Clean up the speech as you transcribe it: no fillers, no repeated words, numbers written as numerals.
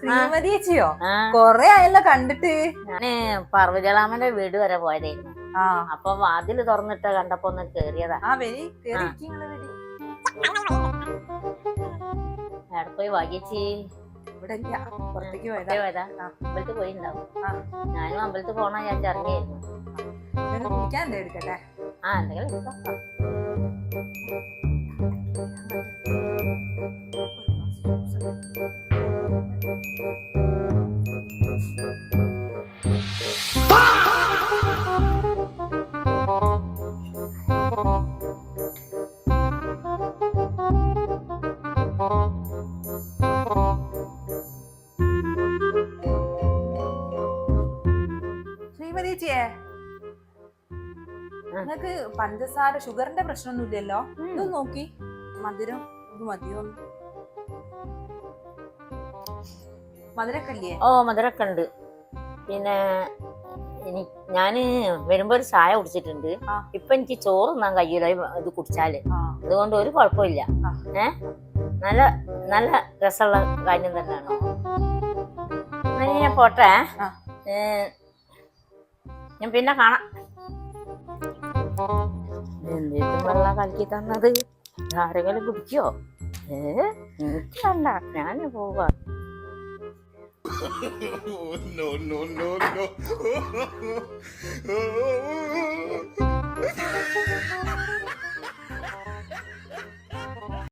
ശ്രീമതിയേച്ചിയോ കൊറേ ആയല്ലോ കണ്ടിട്ട്. ഞാന് പർവ്വതളാമന്റെ വീട് വരെ പോയതായിരുന്നു. അപ്പൊ വാതില് തുറന്നിട്ട് കണ്ടപ്പോ ഒന്ന് കേറിയതാ. എവിടെ പോയി വായിച്ചി? ഇവിടെ പുറത്തേക്ക് പോയതാ. അമ്പലത്തിൽ പോയിണ്ടാവും. ഞാനും അമ്പലത്തിൽ പോണ ഞാൻ ഇറങ്ങിയായിരുന്നു. കുടിക്കാൻ എന്താ എടുക്കട്ടെ? എന്തെങ്കിലും എടുക്കാം. ശ്രീമതിയേച്ചിയെ, നിങ്ങക്ക് പഞ്ചസാര ഷുഗറിന്റെ പ്രശ്നമൊന്നും ഇല്ലല്ലോ? ഇതൊന്ന് നോക്കി, മധുരം ഇത് മതിയോ? മധുരൊക്കെ ഇല്ലേ? മധുരൊക്കെ ഉണ്ട്. പിന്നെ ഞാന് വരുമ്പോ ഒരു ചായ കുടിച്ചിട്ടുണ്ട്. ഇപ്പൊ എനിക്ക് ചോറ് തിന്നാൻ കഴിയൂല ഇത് കുടിച്ചാല്. അതുകൊണ്ട് ഒരു കുഴപ്പമില്ല. നല്ല നല്ല രസമുള്ള കാര്യം തന്നെയാണ്. ഞാൻ പോട്ടെ. ഞാൻ പിന്നെ കാണാം. എന്തിട്ടും വെള്ളം കലക്കി തന്നത് ആരെങ്കിലും കുടിക്കോ? എനിക്ക് വേണ്ട, ഞാൻ പോവാ. No, no, no, no.